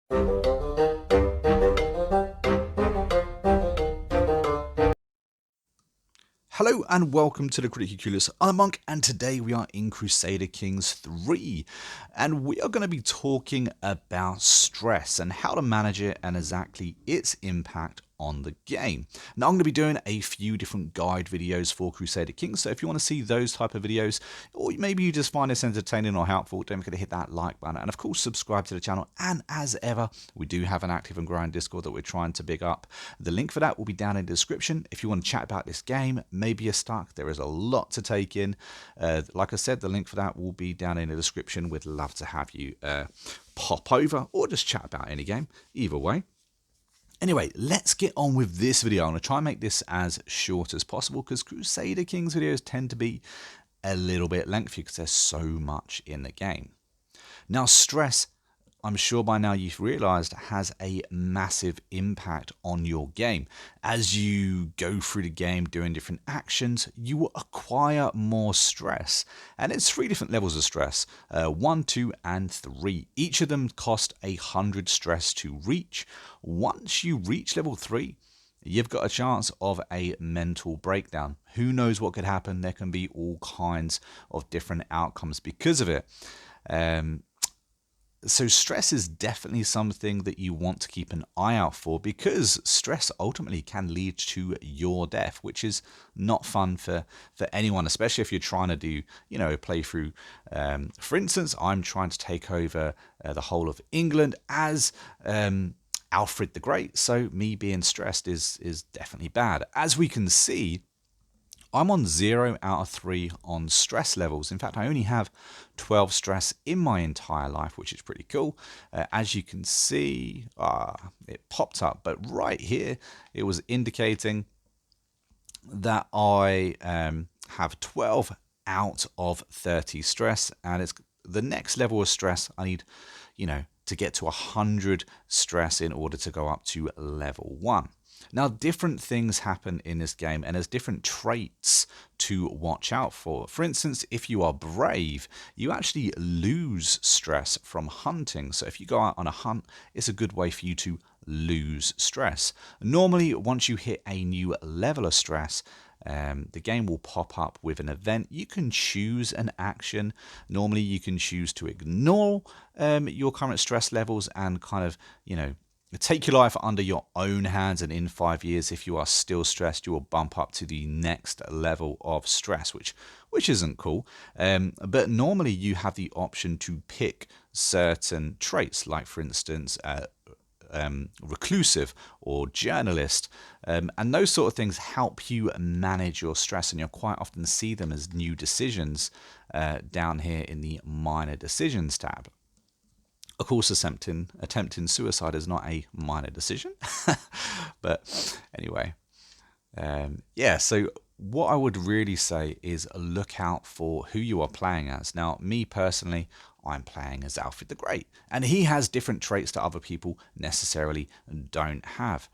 Hello and welcome to the Critically Clueless. I'm the Monk, and today we are in Crusader Kings 3, and we are going to be talking about stress and how to manage it and exactly its impact on the game. Now I'm going to be doing a few different guide videos for Crusader Kings, so if you want to see those type of videos, or maybe you just find this entertaining or helpful, don't forget to hit that like button, and of course subscribe to the channel. And as ever, we do have an active and growing Discord that we're trying to big up. The link for that will be down in the description. If you want to chat about this game, maybe you're stuck, there is a lot to take in. Like I said, the link for that will be down in the description. We'd love to have you pop over or just chat about any game, either way. Anyway, let's get on with this video. I'm going to try and make this as short as possible because Crusader Kings videos tend to be a little bit lengthy because there's so much in the game. Now, stress, I'm sure by now you've realized, has a massive impact on your game. As you go through the game doing different actions, you will acquire more stress. And it's 3 different levels of stress, 1, 2, and 3. Each of them cost 100 stress to reach. Once you reach level 3, you've got a chance of a mental breakdown. Who knows what could happen? There can be all kinds of different outcomes because of it. So stress is definitely something that you want to keep an eye out for, because stress ultimately can lead to your death, which is not fun for anyone, especially if you're trying to do, a playthrough. For instance, I'm trying to take over the whole of England as Alfred the Great, so me being stressed is definitely bad. As we can see, I'm on 0 out of 3 on stress levels. In fact, I only have 12 stress in my entire life, which is pretty cool. As you can see, it popped up, but right here, it was indicating that I have 12 out of 30 stress, and it's the next level of stress. I need, to get to 100 stress in order to go up to level 1. Now, different things happen in this game, and there's different traits to watch out for. For instance, if you are brave, you actually lose stress from hunting. So if you go out on a hunt, it's a good way for you to lose stress. Normally, once you hit a new level of stress, the game will pop up with an event. You can choose an action. Normally, you can choose to ignore your current stress levels and kind of, take your life under your own hands, and in 5 years, if you are still stressed, you will bump up to the next level of stress, which isn't cool. But normally you have the option to pick certain traits, like for instance, reclusive or journalist, and those sort of things help you manage your stress, and you'll quite often see them as new decisions down here in the minor decisions tab. Of course, attempting suicide is not a minor decision. But anyway, so what I would really say is look out for who you are playing as. Now, me personally, I'm playing as Alfred the Great, and he has different traits that other people necessarily don't have.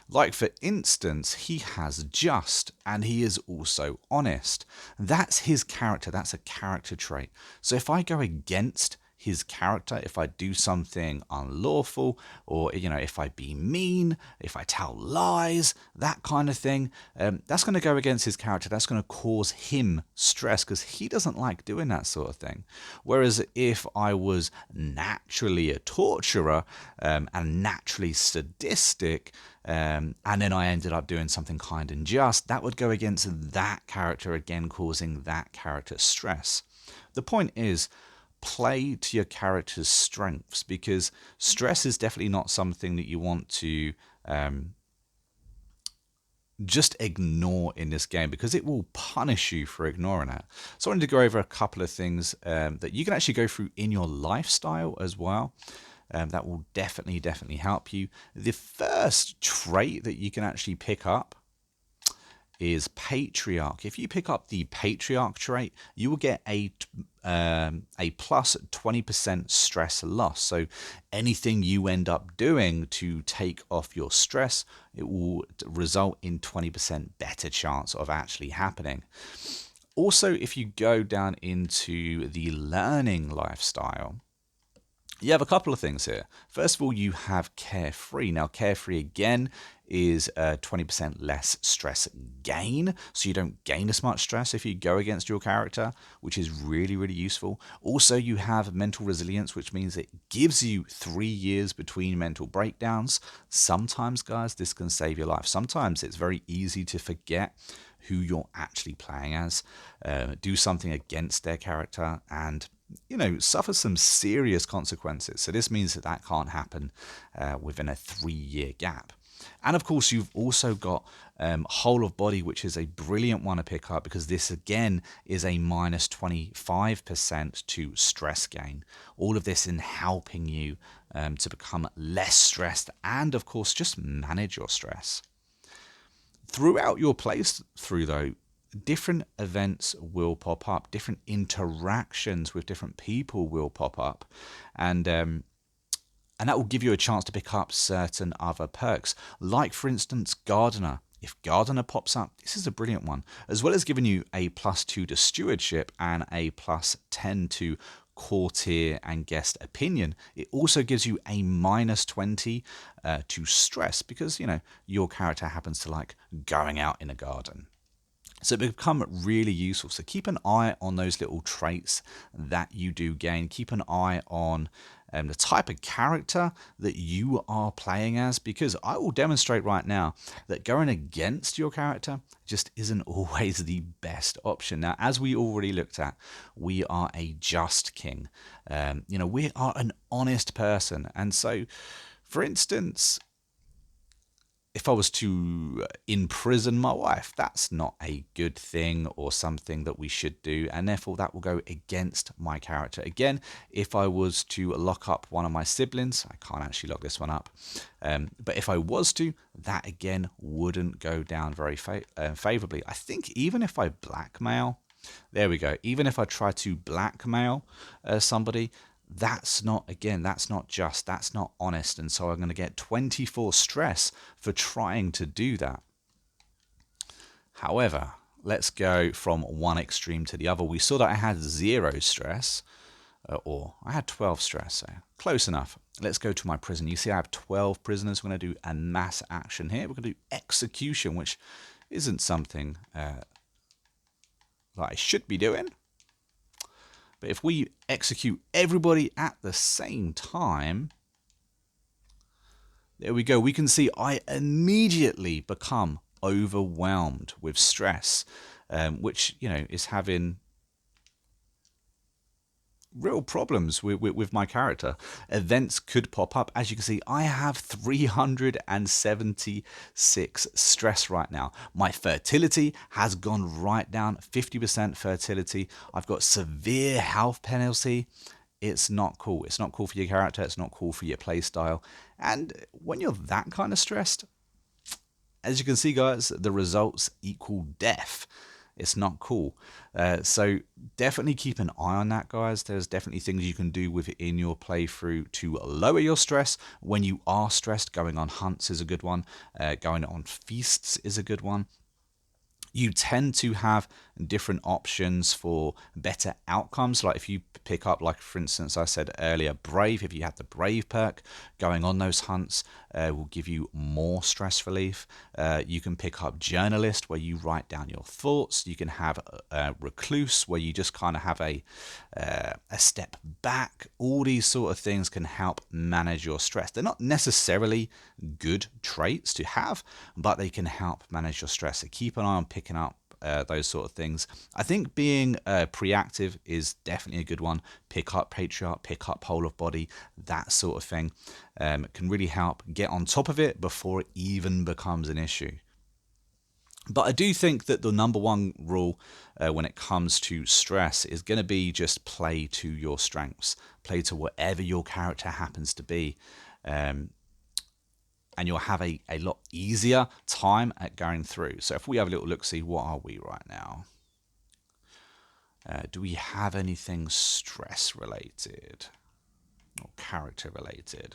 Like, for instance, he has just, and he is also honest. That's his character. That's a character trait. So if I go against his character, if I do something unlawful, or if I be mean, if I tell lies, that kind of thing, that's going to go against his character. That's going to cause him stress because he doesn't like doing that sort of thing. Whereas if I was naturally a torturer and naturally sadistic, and then I ended up doing something kind and just, that would go against that character, again causing that character stress. The point is, play to your character's strengths, because stress is definitely not something that you want to just ignore in this game, because it will punish you for ignoring it. So I wanted to go over a couple of things that you can actually go through in your lifestyle as well. That will definitely help you. The first trait that you can actually pick up is Patriarch. If you pick up the Patriarch trait, you will get a plus 20% stress loss. So anything you end up doing to take off your stress, it will result in 20% better chance of actually happening. Also, if you go down into the learning lifestyle, You have a couple of things here. First of all, you have Carefree. Now, Carefree again is 20% less stress gain, so you don't gain as much stress if you go against your character, which is really, really useful. Also, you have Mental Resilience, which means it gives you 3 years between mental breakdowns. Sometimes, guys, this can save your life. Sometimes it's very easy to forget who you're actually playing as, do something against their character, and suffer some serious consequences. So this means that that can't happen within a 3-year gap. And of course, you've also got Whole of Body, which is a brilliant one to pick up because this again is a minus 25% to stress gain. All of this in helping you to become less stressed and of course just manage your stress. Throughout your playthrough though, different events will pop up, different interactions with different people will pop up, and that will give you a chance to pick up certain other perks, like for instance Gardener. If Gardener pops up, this is a brilliant one, as well as giving you a +2 to Stewardship and a +10 to Courtier and Guest Opinion. It also gives you a -20 to Stress because, your character happens to like going out in a garden. So it become really useful. So keep an eye on those little traits that you do gain. Keep an eye on the type of character that you are playing as, because I will demonstrate right now that going against your character just isn't always the best option. Now, as we already looked at, we are a just king. We are an honest person. And so, for instance, if I was to imprison my wife, that's not a good thing or something that we should do, and therefore that will go against my character. Again, if I was to lock up one of my siblings, I can't actually lock this one up, but if I was to, that again wouldn't go down very favorably. I think even if I blackmail, there we go, even if I try to blackmail somebody, that's not just, that's not honest, and so I'm going to get 24 stress for trying to do that. However, let's go from one extreme to the other. We saw that I had 0 stress, or I had 12 stress, so close enough. Let's go to my prison. You see I have 12 prisoners. We're going to do a mass action here. We're going to do execution, which isn't something that I should be doing. But if we execute everybody at the same time, there we go. We can see I immediately become overwhelmed with stress, which, is having real problems with my character. Events could pop up. As you can see, I have 376 stress right now. My fertility has gone right down, 50% fertility. I've got severe health penalty. It's not cool. It's not cool for your character. It's not cool for your play style. And when you're that kind of stressed, as you can see, guys, the results equal death. It's not cool. So definitely keep an eye on that, guys. There's definitely things you can do within your playthrough to lower your stress. When you are stressed, going on hunts is a good one. Going on feasts is a good one. You tend to have different options for better outcomes. Like if you pick up, like for instance, I said earlier, Brave, if you have the Brave perk, going on those hunts will give you more stress relief. You can pick up Journalist, where you write down your thoughts. You can have Recluse, where you just kind of have a step back. All these sort of things can help manage your stress. They're not necessarily good traits to have, but they can help manage your stress. So keep an eye on picking up those sort of things. I think being preactive is definitely a good one. Pick up Patriarch, pick up Whole of Body, that sort of thing. Can really help get on top of it before it even becomes an issue. But I do think that the number one rule when it comes to stress is going to be just play to your strengths. Play to whatever your character happens to be. And you'll have a lot easier time at going through. So if we have a little look, see what are we right now? Do we have anything stress related or character related?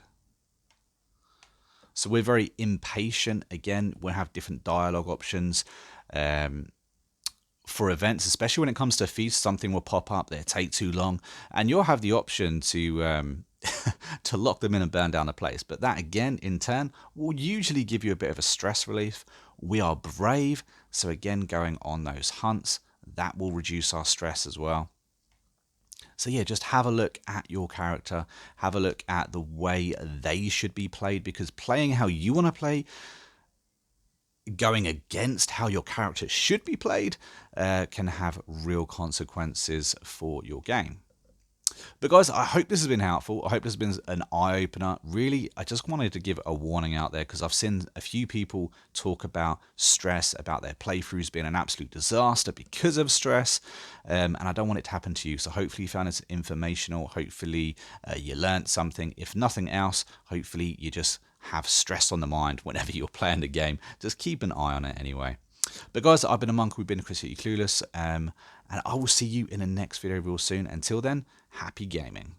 So we're very impatient. Again, we'll have different dialogue options. For events, especially when it comes to feasts, something will pop up, they'll take too long, and you'll have the option to to lock them in and burn down the place. But that again, in turn, will usually give you a bit of a stress relief. We are brave, so again, going on those hunts, that will reduce our stress as well. So yeah, just have a look at your character, have a look at the way they should be played, because playing how you want to play, going against how your character should be played, can have real consequences for your game. But guys, I hope this has been helpful. I hope this has been an eye-opener. Really, I just wanted to give a warning out there, because I've seen a few people talk about stress, about their playthroughs being an absolute disaster because of stress, and I don't want it to happen to you. So hopefully you found this informational. Hopefully you learned something. If nothing else, hopefully you just have stress on the mind whenever you're playing the game. Just keep an eye on it anyway. But guys, I've been a monk. We've been Critically Clueless, and I will see you in the next video real soon. Until then, happy gaming.